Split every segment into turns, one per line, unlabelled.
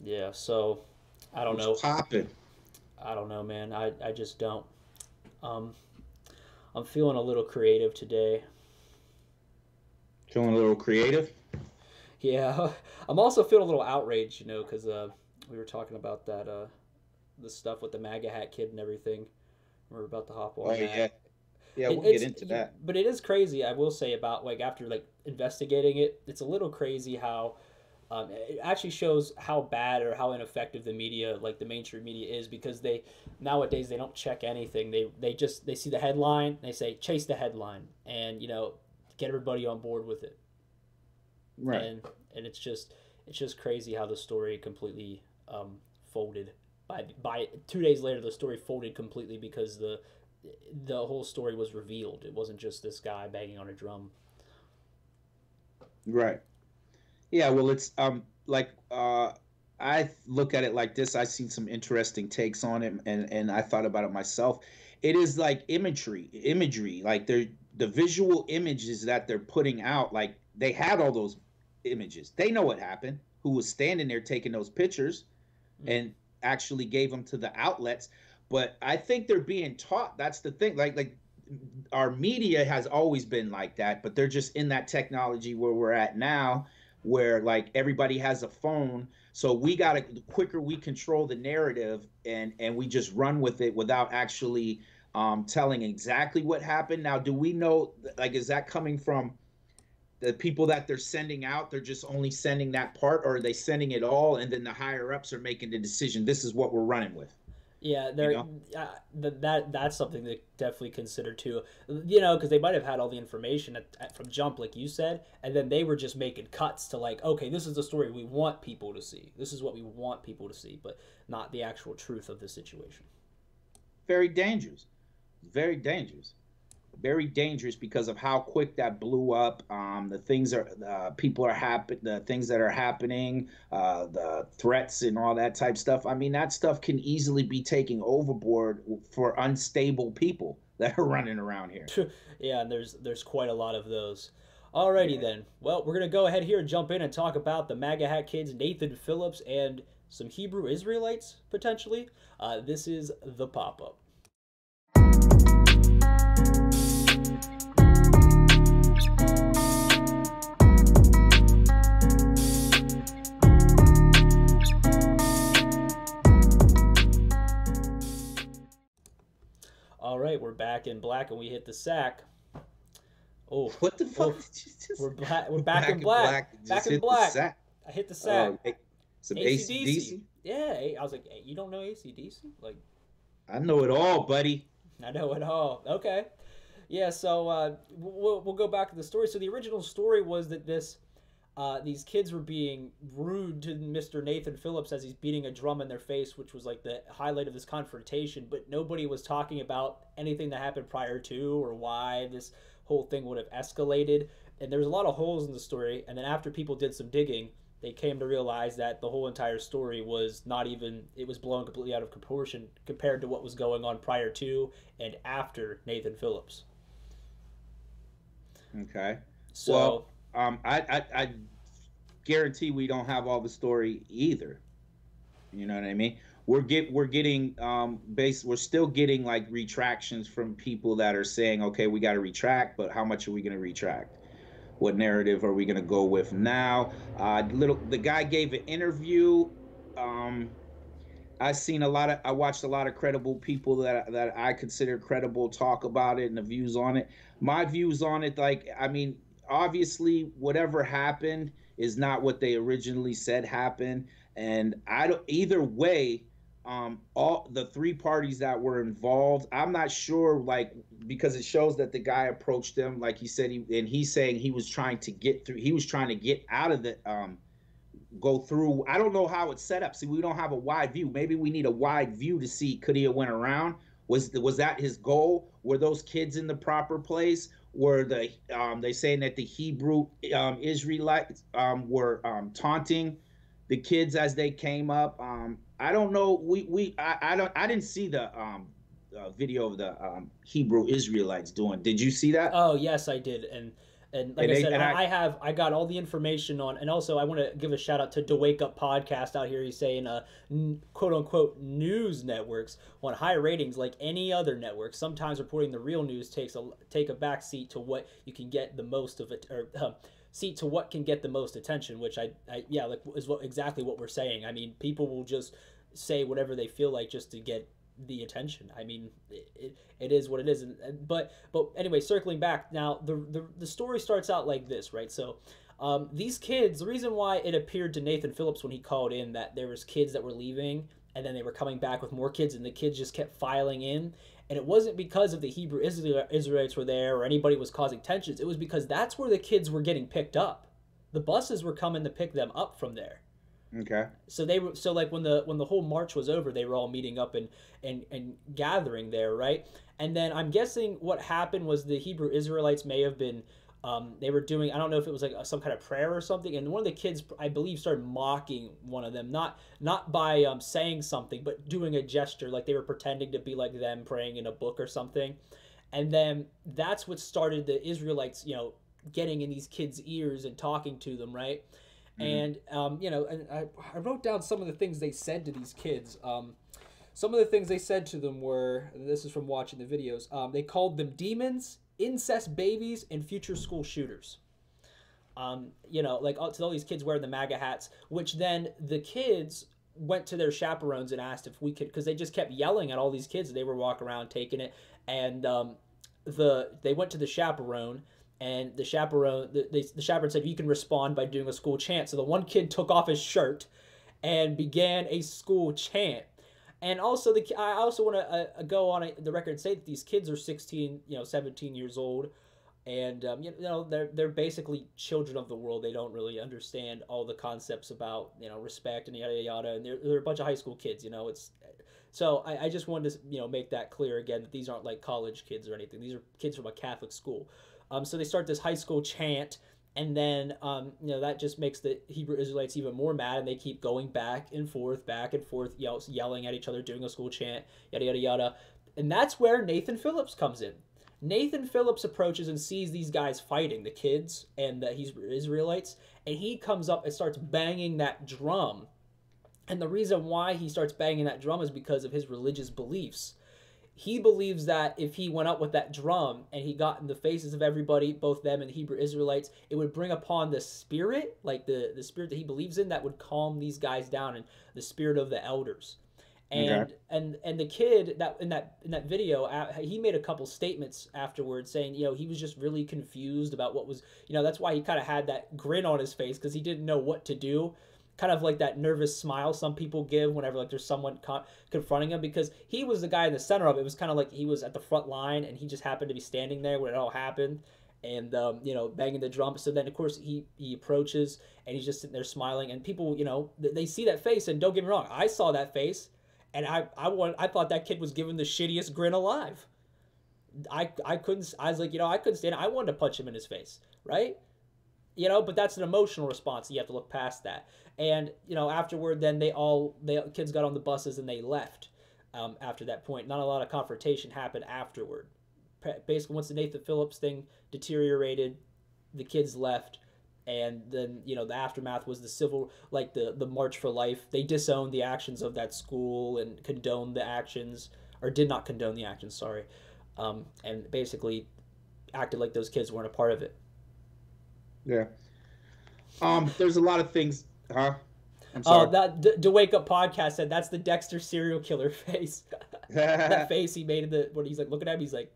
Yeah, so I don't
What's
know.
popping?
I don't know, man. I just don't. Um, I'm feeling a little creative today.
Feeling a little creative?
Yeah, I'm also feeling a little outraged, because we were talking about that the stuff with the MAGA hat kid and everything. We're about to hop
Oh
on
yeah,
that.
yeah.
It,
We'll get
it's
into that.
but it is crazy. I will say about like after like investigating it, it's a little crazy how it actually shows how bad or how ineffective the media, like the mainstream media, is because they nowadays they don't check anything. They see the headline, they say chase the headline, and get everybody on board with it,
Right,
and it's just crazy how the story completely folded. By 2 days later, the story folded completely because the whole story was revealed. It wasn't just this guy banging on a drum.
right. Yeah. Well, it's like I look at it like this. I seen some interesting takes on it, and I thought about it myself. It is like imagery. Like they're the visual images that they're putting out. Like they had all those images. They know what happened. Who was standing there taking those pictures
Mm.
and actually gave them to the outlets. But I think they're being taught. That's the thing. Like our media has always been like that, but they're just in that technology where we're at now, where like everybody has a phone. So we got to, the quicker we control the narrative and we just run with it without actually telling exactly what happened. Now, do we know, like, is that coming from the people that they're sending out? They're just only sending that part, or are they sending it all and then the higher ups are making the decision, this is what we're running with,
Yeah,
you
there.
know?
That's something to definitely consider too. Because they might have had all the information from jump, like you said, and then they were just making cuts to like, okay, this is the story we want people to see. This is what we want people to see, but not the actual truth of the situation.
Very dangerous, very dangerous, very dangerous because of how quick that blew up. The things are people are happen, the things that are happening, the threats and all that type stuff. I mean, that stuff can easily be taken overboard for unstable people that are running around here.
Yeah, and there's quite a lot of those. Alrighty
Yeah.
then. Well, we're gonna go ahead here and jump in and talk about the MAGA hat kids, Nathan Phillips, and some Hebrew Israelites potentially. This is the pop up. All right, we're back in black and we hit the sack. Oh,
What the fuck
oh,
did you just?
we're black. We're
We're
back in
back in
black.
black.
Back
Just
in
hit the
black.
sack.
I hit the sack.
Oh, some
ACDC.
ACDC.
Yeah, I was like, hey, you don't know ACDC? Like,
I know it all, buddy.
I know it all. Okay. Yeah, so we'll go back to the story. So the original story was that these kids were being rude to Mr. Nathan Phillips as he's beating a drum in their face, which was like the highlight of this confrontation. But nobody was talking about anything that happened prior to or why this whole thing would have escalated. And there was a lot of holes in the story. And then after people did some digging, they came to realize that the whole entire story was not even, it was blown completely out of proportion compared to what was going on prior to and after Nathan Phillips.
Okay.
So
Well, I guarantee we don't have all the story either. You know what I mean? We're getting we're still getting like retractions from people that are saying, okay, we got to retract, but how much are we going to retract? What narrative are we going to go with now? Little the guy gave an interview. Um, I watched a lot of credible people that I consider credible talk about it and the views on it. My views on it, like, I mean, obviously whatever happened is not what they originally said happened, and I don't either way. All the three parties that were involved, I'm not sure, like, because it shows that the guy approached them, like he said, he's saying he was trying to get through, he was trying to get out of the go through. I don't know how it's set up. See, we don't have a wide view. Maybe we need a wide view to see could he have went around. Was that his goal? Were those kids in the proper place? Were they saying that the Hebrew Israelites were taunting the kids as they came up? I don't know. I don't I didn't see the video of the Hebrew Israelites doing. Did you see that?
oh yes, I did, and And like
And
I
they
said,
and
I got all the information on, and also I want to give a shout out to the Wake Up podcast out here. He's saying, quote unquote, news networks want high ratings like any other network. Sometimes reporting the real news take a back seat to what you can get the most of it, or seat to what can get the most attention. Which yeah, like is exactly what we're saying. I mean, people will just say whatever they feel like just to get the attention. I mean, it is what it is. But anyway, circling back now, the story starts out like this, right? So these kids, the reason why it appeared to Nathan Phillips when he called in that there was kids that were leaving and then they were coming back with more kids and the kids just kept filing in, and it wasn't because of the Hebrew Israelites were there or anybody was causing tensions. It was because that's where the kids were getting picked up. The buses were coming to pick them up from there.
Okay.
So they were, so like when the whole march was over, they were all meeting up and gathering there, right? And then I'm guessing what happened was the Hebrew Israelites may have been they were doing, I don't know if it was like some kind of prayer or something, and one of the kids, I believe, started mocking one of them, not by saying something, but doing a gesture, like they were pretending to be like them praying in a book or something. And then that's what started the Israelites, getting in these kids' ears and talking to them, right? And and I wrote down some of the things they said to these kids. Some of the things they said to them were, this is from watching the videos, they called them demons, incest babies, and future school shooters. Like to all these kids wearing the MAGA hats, which then the kids went to their chaperones and asked if we could, because they just kept yelling at all these kids. They were walking around taking it, and they went to the chaperone. And the chaperone said, you can respond by doing a school chant. So the one kid took off his shirt and began a school chant. And also, I also want to go on the record and say that these kids are 16, 17 years old. And, they're basically children of the world. They don't really understand all the concepts about, respect and yada, yada. And they're a bunch of high school kids, So I just wanted to, make that clear again, that these aren't like college kids or anything. These are kids from a Catholic school. So they start this high school chant, and then that just makes the Hebrew Israelites even more mad, and they keep going back and forth, yelling at each other, doing a school chant, yada yada yada. And that's where Nathan Phillips comes in. Nathan Phillips approaches and sees these guys fighting, the kids and the Hebrew Israelites, and he comes up and starts banging that drum. And the reason why he starts banging that drum is because of his religious beliefs. He believes that if he went up with that drum and he got in the faces of everybody, both them and the Hebrew Israelites, it would bring upon the spirit, like the spirit that he believes in, that would calm these guys down, and the spirit of the elders. And
Okay.
and the kid that in that video, he made a couple statements afterwards saying, he was just really confused about what was, that's why he kind of had that grin on his face, because he didn't know what to do. Kind of like that nervous smile some people give whenever like there's someone confronting him, because he was the guy in the center of it. It was kind of like he was at the front line and he just happened to be standing there when it all happened, and banging the drum. So then of course he approaches and he's just sitting there smiling, and people they see that face, and don't get me wrong, I saw that face, and I thought that kid was giving the shittiest grin alive. I was like, I couldn't stand it. I wanted to punch him in his face, right? But that's an emotional response. You have to look past that. And, afterward, then the kids got on the buses and they left after that point. Not a lot of confrontation happened afterward. Basically, once the Nathan Phillips thing deteriorated, the kids left. And then, the aftermath was the March for Life. They disowned the actions of that school and condoned the actions, or did not condone the actions, sorry. And basically acted like those kids weren't a part of it.
Yeah. There's a lot of things, huh? I'm sorry.
Oh, that the Wake Up podcast said that's the Dexter serial killer face. That face he made when he's like looking at me, he's like,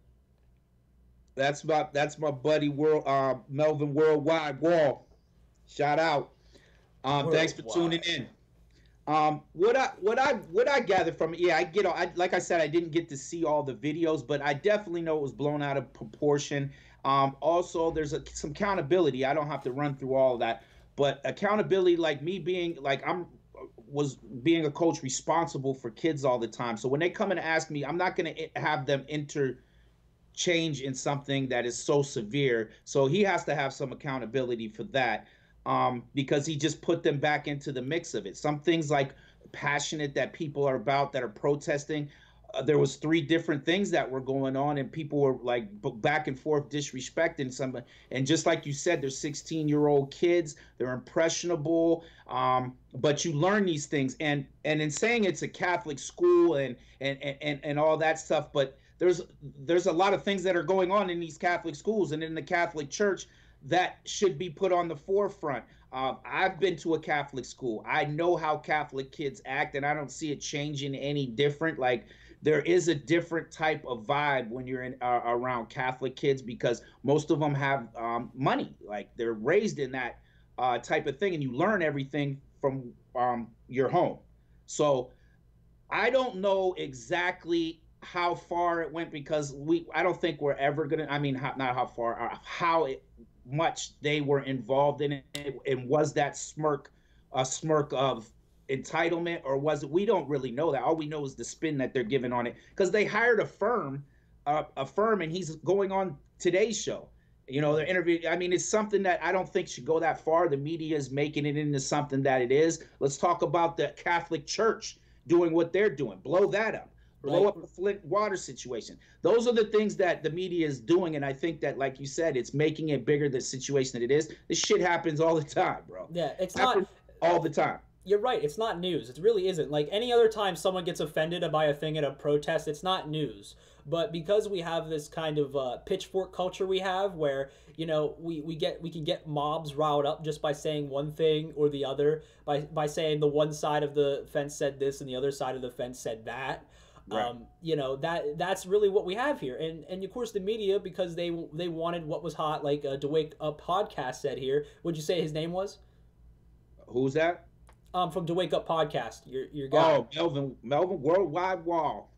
That's my buddy Melvin Worldwide Wall. Shout out. Thanks for tuning in. What I gathered from it, yeah, like I said, I didn't get to see all the videos, but I definitely know it was blown out of proportion. Also, there's some accountability. I don't have to run through all of that, but accountability, like me being like was being a coach responsible for kids all the time. So when they come and ask me, I'm not going to have them change in something that is so severe. So he has to have some accountability for that, because he just put them back into the mix of it. Some things like passionate that people are about, that are protesting, there was three different things that were going on, and people were like back and forth disrespecting some. And just like you said, they're 16-year-old kids, they're impressionable, but you learn these things. And in saying it's a Catholic school and all that stuff, but there's a lot of things that are going on in these Catholic schools and in the Catholic Church that should be put on the forefront. I've been to a Catholic school. I know how Catholic kids act, and I don't see it changing any different. Like, there is a different type of vibe when you're in around Catholic kids, because most of them have money. Like, they're raised in that type of thing, and you learn everything from your home. So I don't know exactly how far it went, because I don't think we're ever gonna. I mean, not how far, much they were involved in it, and was that smirk a smirk of entitlement, or was it? We don't really know that. All we know is the spin that they're giving on it, because they hired a firm, and he's going on Today's Show. You know, they're interviewing. I mean, it's something that I don't think should go that far. The media is making it into something that it is. Let's talk about the Catholic Church doing what they're doing. Blow that up. Blow up the Flint water situation. Those are the things that the media is doing, and I think that, like you said, it's making it bigger, the situation that it is. This shit happens all the time, bro.
Yeah, it's not
all the time.
You're right. It's not news. It really isn't. Like, any other time someone gets offended by a thing at a protest, it's not news. But because we have this kind of pitchfork culture we have, where, you know, we can get mobs riled up just by saying one thing or the other, by saying the one side of the fence said this and the other side of the fence said that. Right. You know, that's really what we have here, and of course the media, because they wanted what was hot, like To Wake Up podcast said here. What'd you say his name was?
Who's that?
From To Wake Up podcast, your guy.
Oh, Melvin Worldwide Wall.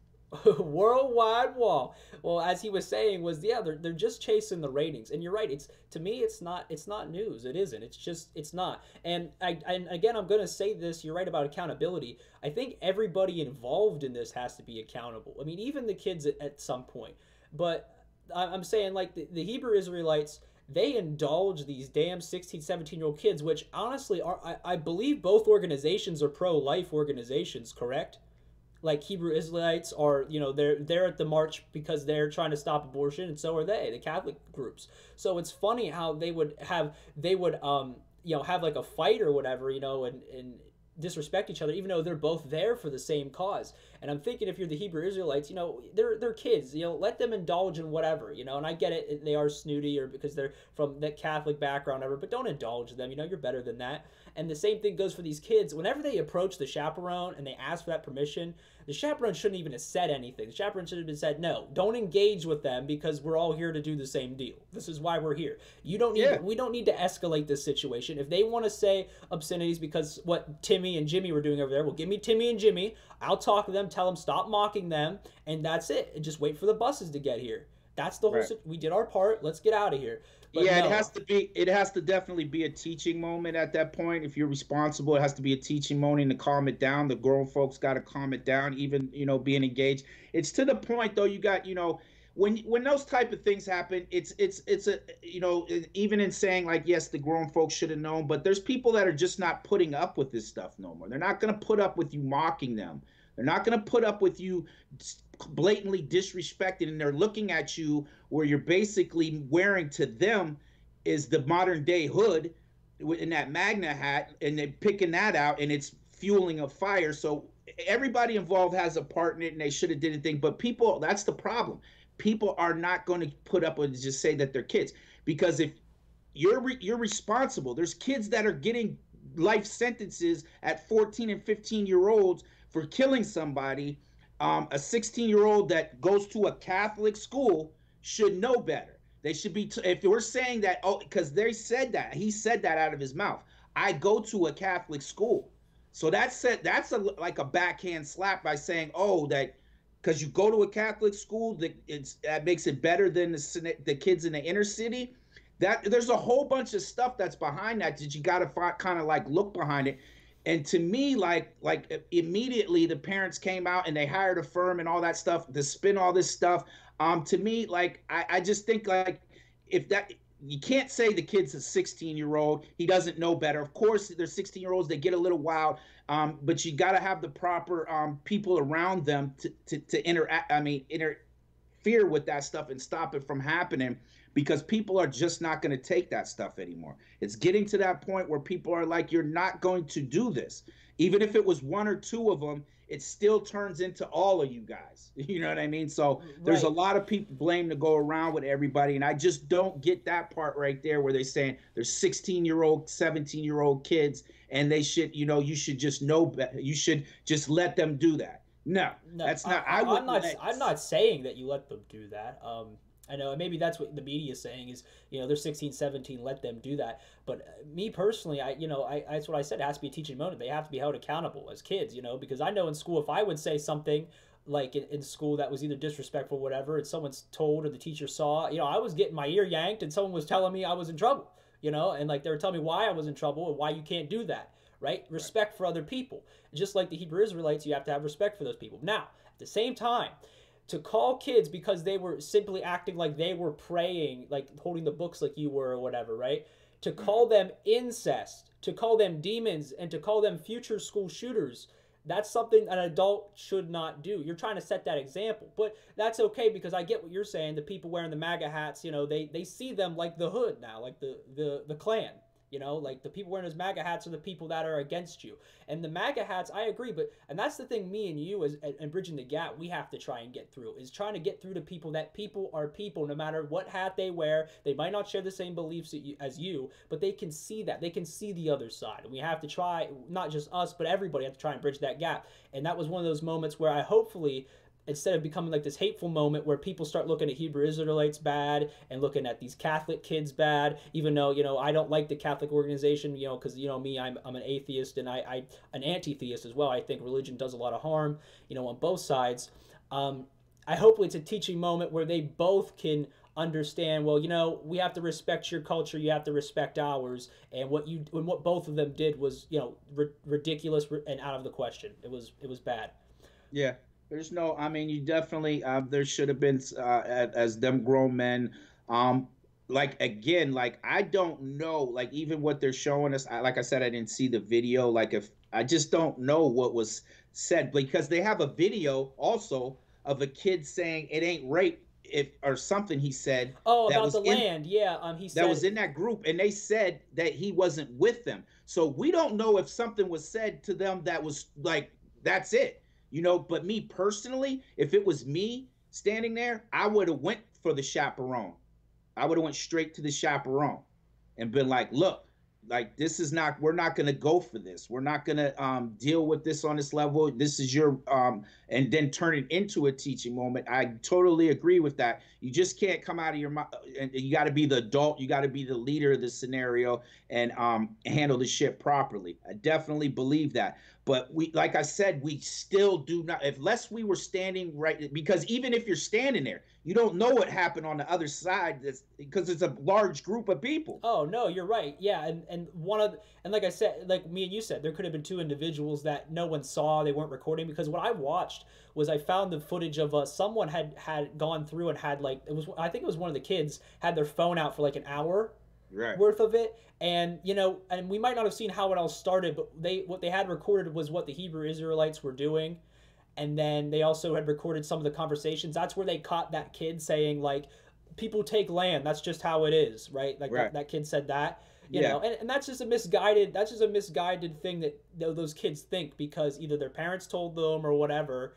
Worldwide Wall. Well, as he was saying, was they're just chasing the ratings, and you're right. To me, it's not news. It isn't. It's not. And again, I'm gonna say this. You're right about accountability. I think everybody involved in this has to be accountable. I mean, even the kids at some point. But I'm saying, like, the Hebrew Israelites, they indulge these damn 16, 17-year-old kids, which honestly I believe both organizations are pro-life organizations, correct? Like, Hebrew Israelites are, you know, they're at the march because they're trying to stop abortion, and so are the Catholic groups. So it's funny how they would you know, have like a fight or whatever, you know, and disrespect each other, even though they're both there for the same cause. And I'm thinking, if you're the Hebrew Israelites, you know, they're kids, you know, let them indulge in whatever, you know. And I get it, they are snooty, or because they're from that Catholic background, ever, but don't indulge them. You know, you're better than that. And the same thing goes for these kids. Whenever they approach the chaperone and they ask for that permission, the chaperone shouldn't even have said anything. The chaperone should have been said, no, don't engage with them, because we're all here to do the same deal. This is why we're here. We don't need to escalate this situation. If they want to say obscenities because what Timmy and Jimmy were doing over there, well, give me Timmy and Jimmy. I'll talk to them, tell them stop mocking them, and that's it. And just wait for the buses to get here. That's the whole. Right. We did our part. Let's get out of here. But
yeah, no. It has to definitely be a teaching moment at that point. If you're responsible, it has to be a teaching moment to calm it down. The grown folks got to calm it down, even, you know, being engaged. It's to the point, though. You got, you know, when those type of things happen, it's a, you know, even in saying, like, yes, the grown folks should have known, but there's people that are just not putting up with this stuff no more. They're not going to put up with you mocking them. They're not going to put up with you blatantly disrespected, and they're looking at you where you're basically wearing, to them, is the modern day hood in that Magna hat, and they're picking that out, and it's fueling a fire. So everybody involved has a part in it, and they should have did anything. But people, that's the problem. People are not going to put up with, just say that they're kids, because if you're responsible, there's kids that are getting life sentences at 14 and 15-year-olds for killing somebody. A 16-year-old that goes to a Catholic school should know better. They should be, if we're saying that, oh, because they said that, he said that out of his mouth. I go to a Catholic school. So that's like a backhand slap by saying, oh, that because you go to a Catholic school, that makes it better than the kids in the inner city. That there's a whole bunch of stuff that's behind that you got to kind of like look behind it. And to me, like immediately the parents came out and they hired a firm and all that stuff to spin all this stuff. To me, like I just think, like, if that, you can't say the kid's a 16-year-old. He doesn't know better. Of course, there's 16-year-olds that get a little wild, but you got to have the proper people around them to interact. I mean, interfere with that stuff and stop it from happening, because people are just not going to take that stuff anymore. It's getting to that point where people are like, you're not going to do this. Even if it was one or two of them, it still turns into all of you guys. You know what I mean? So there's a lot of people blame to go around with everybody. And I just don't get that part right there where they're saying there's 16-year-old, 17-year-old kids and they should, you should just know better. You should just let them do that. No, that's not.
I'm not saying that you let them do that. I know maybe that's what the media is saying is, they're 16, 17, let them do that. But me personally, that's what I said. It has to be a teaching moment. They have to be held accountable as kids, because I know in school, if I would say something like in school that was either disrespectful or whatever, and someone's told or the teacher saw, I was getting my ear yanked and someone was telling me I was in trouble, and like they were telling me why I was in trouble and why you can't do that, right? Respect for other people. Just like the Hebrew Israelites, you have to have respect for those people. Now, at the same time, to call kids because they were simply acting like they were praying, like holding the books like you were or whatever, right? To call them incest, to call them demons, and to call them future school shooters, that's something an adult should not do. You're trying to set that example. But that's okay, because I get what you're saying. The people wearing the MAGA hats, they see them like the hood now, like the Klan. Like the people wearing those MAGA hats are the people that are against you. And the MAGA hats, I agree, and that's the thing me and you and Bridging the Gap, we have to try and get through, is trying to get through to people that people are people no matter what hat they wear. They might not share the same beliefs as you, but they can see that. They can see the other side. And we have to try, not just us, but everybody have to try and bridge that gap. And that was one of those moments where I hopefully, instead of becoming like this hateful moment where people start looking at Hebrew Israelites bad and looking at these Catholic kids bad, even though, I don't like the Catholic organization, because, me, I'm an atheist and I an anti-theist as well. I think religion does a lot of harm, on both sides. I hopefully it's a teaching moment where they both can understand, well, we have to respect your culture, you have to respect ours, and what both of them did was, ridiculous and out of the question. It was bad.
Yeah. There's no, I mean, you definitely, there should have been, as them grown men, like, again, like, I don't know, like, even what they're showing us, like I said, I didn't see the video, like, if, I just don't know what was said, because they have a video also of a kid saying it ain't rape, or something he said.
Oh, about the land, yeah, he said.
That was in that group, and they said that he wasn't with them. So we don't know if something was said to them that was, like, that's it. But me personally, if it was me standing there, I would have went for the chaperone. I would have went straight to the chaperone and been like, look, like, this is not, we're not going to go for this. We're not going to deal with this on this level. This is your, and then turn it into a teaching moment. I totally agree with that. You just can't come out of your mouth, and you got to be the adult. You got to be the leader of the scenario and handle the shit properly. I definitely believe that. But we, like I said, we still do not, unless we were standing right, because even if you're standing there, you don't know what happened on the other side, because it's a large group of people.
Oh no, you're right. Yeah, and like I said, like me and you said, there could have been two individuals that no one saw, they weren't recording, because what I watched was I found the footage of someone had gone through and had, like, I think it was one of the kids had their phone out for like an hour. Right. Worth of it, and and we might not have seen how it all started, but what they had recorded was what the Hebrew Israelites were doing, and then they also had recorded some of the conversations. That's where they caught that kid saying, like, people take land, that's just how it is, right? Like, right. That kid said that, you know, and that's just a misguided thing that those kids think, because either their parents told them or whatever,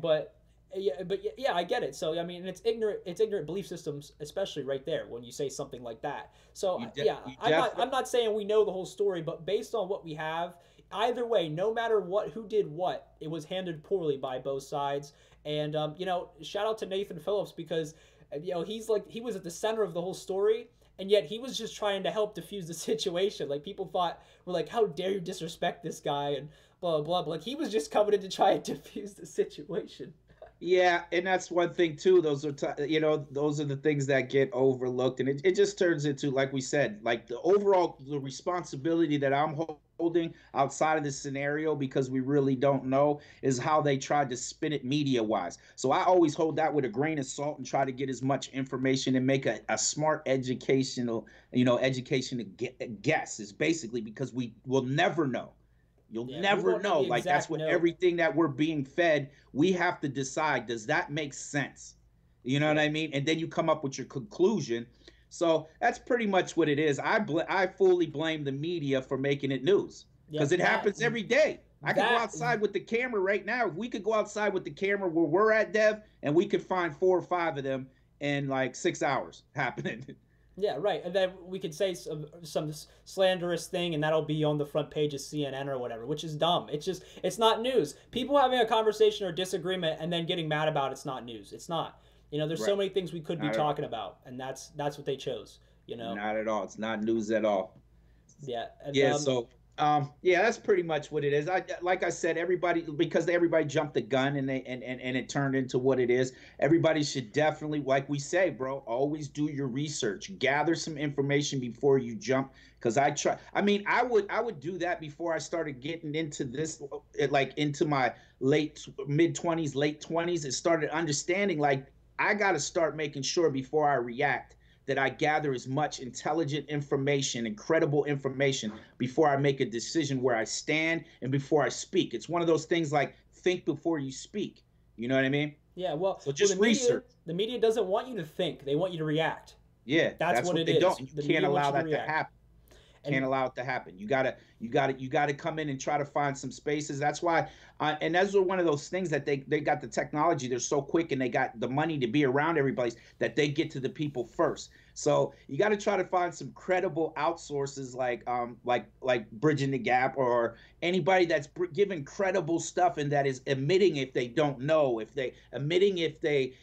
but. Yeah, I get it. So I mean, it's ignorant belief systems, especially right there when you say something like that. So I'm not saying we know the whole story, but based on what we have, either way, no matter who did what, it was handled poorly by both sides. And shout out to Nathan Phillips, because he was at the center of the whole story. And yet he was just trying to help diffuse the situation. Like, people were like, how dare you disrespect this guy and blah, blah, blah. Like, he was just coming in to try and diffuse the situation.
Yeah, and that's one thing too. Those are those are the things that get overlooked, and it just turns into, like we said, like the responsibility that I'm holding outside of this scenario, because we really don't know, is how they tried to spin it media wise. So I always hold that with a grain of salt and try to get as much information and make a smart educational, education to guess, is basically because we will never know. You'll
Yeah, we
never
won't know
know.
the
Like, that's
exact
what
note.
everything that we're being fed, we have to decide, does that make sense? You know what
Yeah,
I mean? And then you come up with your conclusion. So that's pretty much what it is. I fully blame the media for making it news,
yeah,
because it happens every day. I could go
that
outside with the camera right now. We could go outside with the camera where we're at, Dev, and we could find 4 or 5 of them in like 6 hours happening.
Yeah, right. And then we could say some slanderous thing, and that'll be on the front page of CNN or whatever, which is dumb. It's just, it's not news. People having a conversation or disagreement and then getting mad about it's not news. It's not. There's so
Right.
many things we could be
Not at all.
talking about, and that's what they chose. You know.
Not at all. It's not news at all.
Yeah, and
Yeah, so yeah, that's pretty much what it is. I Like I said, everybody, because everybody jumped the gun, and and it turned into what it is. Everybody should definitely, like we say, bro, always do your research. Gather some information before you jump. Because I would do that before I started getting into this, like into my late mid 20s, late 20s, and started understanding, like, I got to start making sure before I react that I gather as much intelligent information and credible information before I make a decision where I stand and before I speak. It's one of those things, like, think before you speak. You know what I mean?
yeah, well,
So
the
just
media
research.
the media doesn't want you to think; they want you to react.
Yeah,
That's
that's
what
what
it
they don't.
is.
You
The
can't
media wants
allow
you to
that to
react,
happen. Can't
and
allow it to happen. You gotta come in and try to find some spaces. That's why, and those are one of those things that they got the technology. They're so quick, and they got the money to be around everybody, that they get to the people first. So you got to try to find some credible outsources, like Bridging the Gap, or anybody that's giving credible stuff, and that is admitting if they don't know, if they admitting if they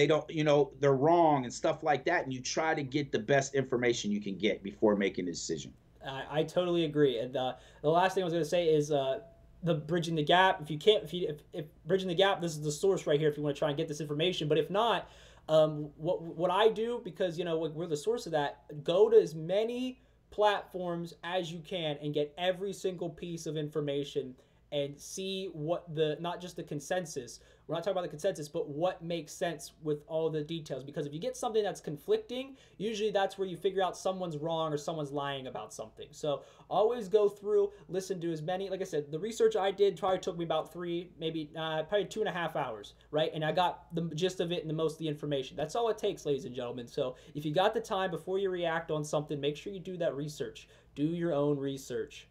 don't, they're wrong and stuff like that. And you try to get the best information you can get before making a decision.
I totally agree. And the last thing I was going to say is the Bridging the Gap. If you can't, if Bridging the Gap, this is the source right here. If you want to try and get this information, but if not, what I do, because we're the source of that. Go to as many platforms as you can and get every single piece of information and see what the not just the consensus. We're not talking about the consensus, but what makes sense with all the details. Because if you get something that's conflicting, usually that's where you figure out someone's wrong or someone's lying about something. So always go through, listen to as many. Like I said, the research I did probably took me about probably 2.5 hours, right? And I got the gist of it and the most of the information. That's all it takes, ladies and gentlemen. So if you got the time before you react on something, make sure you do that research. Do your own research.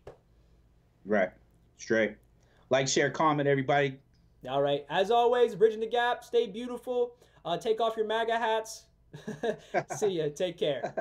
Right. Straight. Like, share, comment, everybody.
All right. As always, Bridging the Gap. Stay beautiful. Take off your MAGA hats. See ya. Take care.